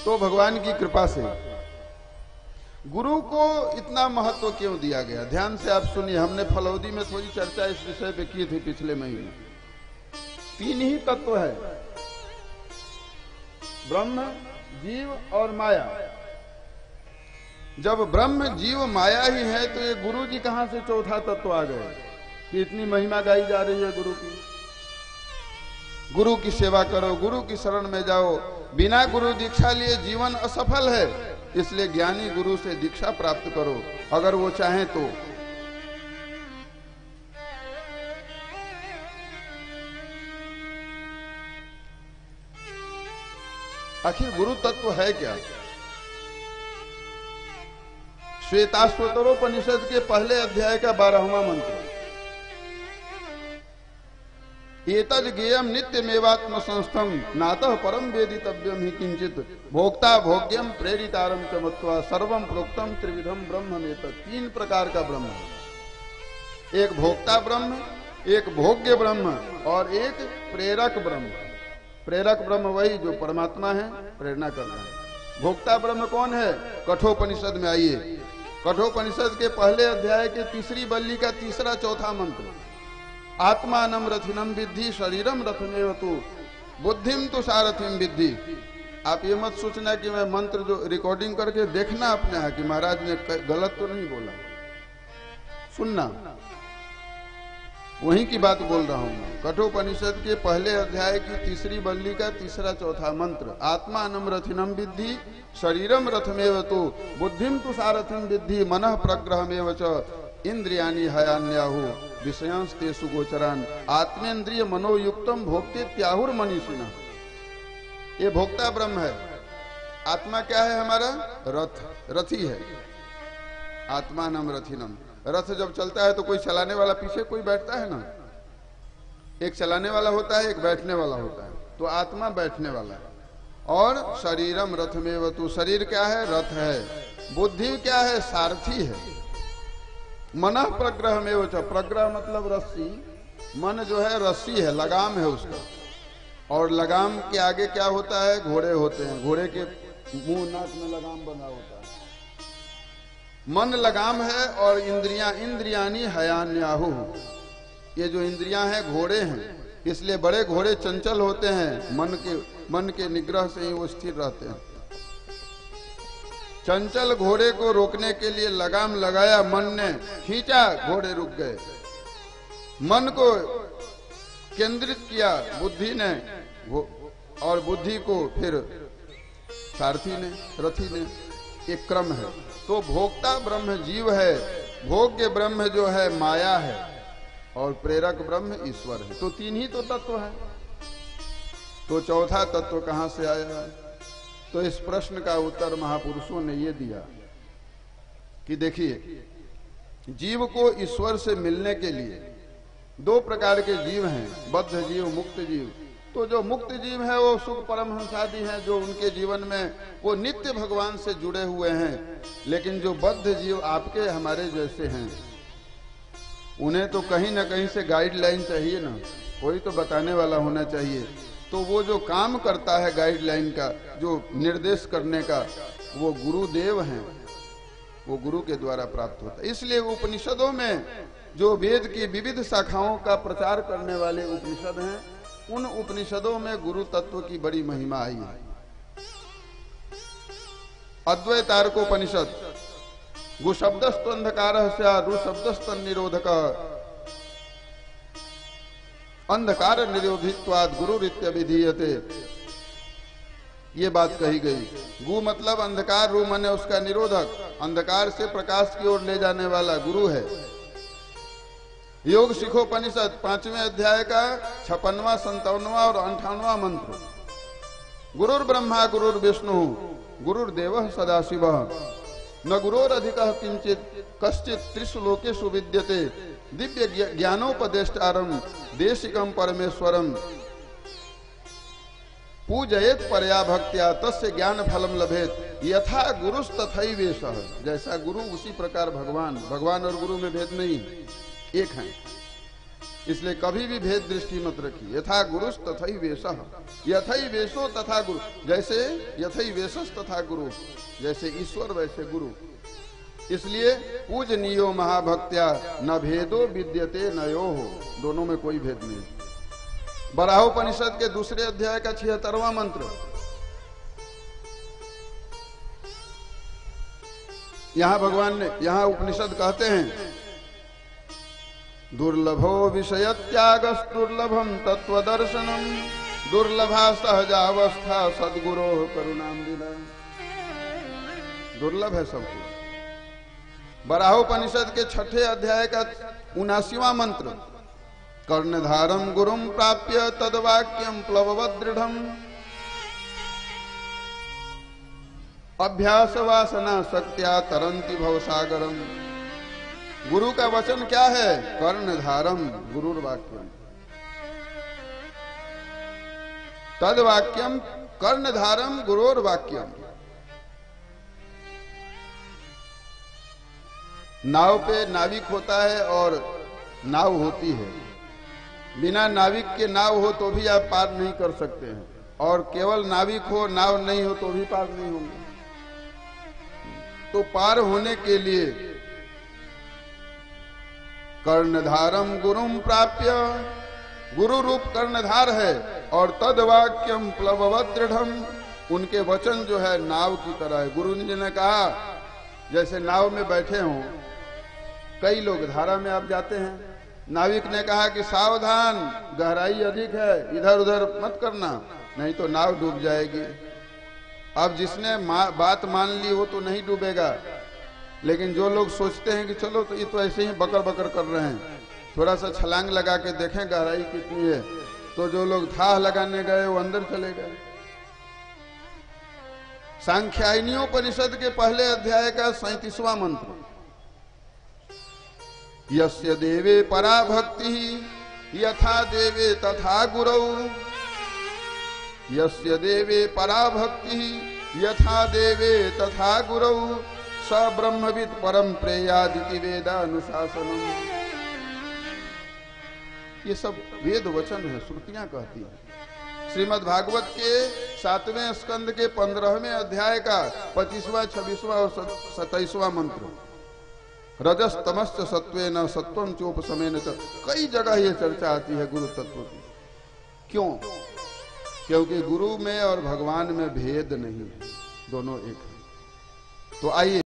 तो भगवान की कृपा से गुरु को इतना महत्व क्यों दिया गया, ध्यान से आप सुनिए। हमने फलौदी में थोड़ी चर्चा इस विषय पे की थी पिछले महीने। 3 ही तत्व है, ब्रह्म, जीव और माया। जब ब्रह्म, जीव, माया ही है तो ये गुरु जी कहां से चौथा तत्व आ गए कि इतनी महिमा गाई जा रही है गुरु की। गुरु की सेवा करो, गुरु की शरण में जाओ। बिना गुरु दीक्षा लिए जीवन असफल है, इसलिए ज्ञानी गुरु से दीक्षा प्राप्त करो अगर वो चाहे तो। आखिर गुरु तत्व है क्या? श्वेताश्वतरोपनिषद के पहले अध्याय का 12वां मंत्र, एतद् ज्ञेयं नित्यमेवात्म संस्थं नातः परम वेदितव्यम ही किंचित भोक्ता भोग्यम प्रेरितारम च मत्वा सर्वं प्रोक्तम त्रिविधम ब्रह्ममेतत्। 3 प्रकार का ब्रह्म है, एक भोक्ता ब्रह्म, एक भोग्य ब्रह्म और एक प्रेरक ब्रह्म। प्रेरक ब्रह्म वही जो परमात्मा है, प्रेरणा करना है। भोक्ता ब्रह्म कौन है? कठोपनिषद में आइए, कठोपनिषद के पहले अध्याय के 3री बल्ली का 3रा 4था मंत्र, आत्मानं रथिनं विद्धि शरीरम रथमेव तु बुद्धिम तु सारथिम विद्धि। आप ये मत सोचना कि मैं मंत्र जो रिकॉर्डिंग करके देखना अपने यहाँ कि महाराज ने गलत तो नहीं बोला, सुनना, वहीं की बात बोल रहा हूं मैं। कठोपनिषद के पहले अध्याय की 3री बल्ली का 3रा 4था मंत्र, आत्मानं रथिनं विद्धि शरीरम रथमेव तु बुद्धिम तु सारथिम विद्धि मनः प्रग्रहमेव च इंद्रियाणि हयान्याहु विषयांस्ते सुगोचरान आत्मेन्द्रिय मनोयुक्तम भोक्ते त्याहुर मनीषिणः। ये भोक्ता ब्रह्म है। आत्मा क्या है हमारा? रथ, रथी है। आत्मानं रथिनं, रथ जब चलता है तो कोई चलाने वाला पीछे कोई बैठता है ना, एक चलाने वाला होता है, एक बैठने वाला होता है। तो आत्मा बैठने वाला है। और शरीरम रथमेव तु, शरीर क्या है? रथ है। बुद्धि क्या है? सारथी है। मन प्रग्रह में च, प्रग्रह मतलब रस्सी, मन जो है रस्सी है, लगाम है उसका। और लगाम के आगे क्या होता है? घोड़े होते हैं, घोड़े के मुंह नाक में लगाम बना होता है। मन लगाम है और इंद्रियां, इंद्रियानी हयान्याहु, ये जो इंद्रियां हैं घोड़े हैं, इसलिए बड़े घोड़े चंचल होते हैं, मन के निग्रह से ही वो स्थिर रहते हैं। चंचल घोड़े को रोकने के लिए लगाम लगाया, मन ने खींचा, घोड़े रुक गए। मन को केंद्रित किया बुद्धि ने, और बुद्धि को फिर सारथी ने, रथी ने। एक क्रम है। तो भोक्ता ब्रह्म जीव है, भोग्य ब्रह्म जो है माया है, और प्रेरक ब्रह्म ईश्वर है। तो 3 ही तो तत्व है। तो चौथा तत्व कहां से आया? तो इस प्रश्न का उत्तर महापुरुषों ने ये दिया कि देखिए, जीव को ईश्वर से मिलने के लिए 2 प्रकार के जीव हैं, बद्ध जीव, मुक्त जीव। तो जो मुक्त जीव है वो सुख परमहंस आदि हैं, जो उनके जीवन में वो नित्य भगवान से जुड़े हुए हैं। लेकिन जो बद्ध जीव आपके हमारे जैसे हैं, उन्हें तो कहीं ना कहीं से गाइडलाइन चाहिए ना, कोई तो बताने वाला होना चाहिए। तो वो जो काम करता है गाइडलाइन का, जो निर्देश करने का, वो गुरुदेव हैं, वो गुरु के द्वारा प्राप्त होता है। इसलिए उपनिषदों में जो वेद की विविध शाखाओं का प्रचार करने वाले उपनिषद हैं, उन उपनिषदों में गुरु तत्व की बड़ी महिमा आई है। अद्वैतार्कोपनिषद, गु शब्दस्तु अंधकारः स्यात्, रु शब्दस्तु निरोधकः, अंधकार निरोधित्वात् गुरुरित्य विधीयते, ये बात कही गई। गु मतलब अंधकार, रु माने उसका निरोधक, अंधकार से प्रकाश की ओर ले जाने वाला गुरु है। योग शिखोपनिषद 5वें अध्याय का 56वां, 57वां और 58वां मंत्र, गुरुर् ब्रह्मा गुरुर् विष्णु गुरुर्देवः सदाशिवः न गुरोरधिकः किंचित कश्चित् त्रिषु लोकेषु विद्यते दिव्य ज्ञानोपदेष्टारं देशिकं परमेश्वरं पूजयेत परया भक्त्या तस्य ज्ञान फलम लभेत यथा गुरुस्तथैवेशः। जैसा गुरु उसी प्रकार भगवान, भगवान और गुरु में भेद नहीं, एक हैं। इसलिए कभी भी भेद दृष्टि मत रखिए। यथा गुरुस तथई वेशः, यथई वेशो तथा गुरु, जैसे यथई वेशस तथा गुरु, जैसे ईश्वर वैसे गुरु। इसलिए पूजनीयो महाभक्त्या न भेदो विद्यते नयो हो, दोनों में कोई भेद नहीं। बराहोपनिषद के दूसरे अध्याय का 76वां मंत्र, यहां भगवान ने, यहां उपनिषद कहते हैं दुर्लभो विषय त्यागस दुर्लभम तत्वदर्शनम दुर्लभा सहजावस्था सद्गुरो करुणामृता। दुर्लभ है सब कुछ। बराहोपनिषद के 6ठे अध्याय का 79वां मंत्र, कर्णधारम गुरुम प्राप्य तद्वाक्यम प्लववद दृढ़म अभ्यास वासना शक्त्या तरंति भवसागरम। गुरु का वचन क्या है? कर्णधारम गुरुर्वाक्यम, तद्वाक्यम कर्णधारम गुरुर्वाक्यम। नाव पे नाविक होता है और नाव होती है। बिना नाविक के नाव हो तो भी आप पार नहीं कर सकते हैं, और केवल नाविक हो नाव नहीं हो तो भी पार नहीं होंगे। तो पार होने के लिए कर्णधारम गुरुम प्राप्य, गुरु रूप कर्णधार है, और तद्वाक्यम प्लववद दृढ़म, उनके वचन जो है नाव की तरह है। गुरु जी ने कहा जैसे नाव में बैठे हों कई लोग, धारा में आप जाते हैं, नाविक ने कहा कि सावधान गहराई अधिक है, इधर उधर मत करना नहीं तो नाव डूब जाएगी। अब जिसने बात मान ली वो तो नहीं डूबेगा, लेकिन जो लोग सोचते हैं कि चलो तो ये तो ऐसे ही बकर बकर कर रहे हैं, थोड़ा सा छलांग लगा के देखें गहराई कितनी है, तो जो लोग थाह लगाने गए वो अंदर चले गए। सांख्यायनीयोपनिषद के पहले अध्याय का 37वां मंत्र, यस्य देवे परा भक्ति यथा देवे तथा गुरौ, यस्य देवे परा भक्ति यथा देवे तथा गुरौ स ब्रह्मविद परम प्रेयादिति वेदानुशासनम। ये सब वेद वचन है, श्रुतियां कहती हैं। श्रीमद् भागवत के 7वें स्कंद के 15वें अध्याय का 25वां 26वां और 27वां मंत्र, रजस तमश्च सत्वेन सत्वम चोपशमेन च, कई जगह ये चर्चा आती है गुरु तत्व की। क्यों? क्योंकि गुरु में और भगवान में भेद नहीं है, दोनों एक है। तो आइए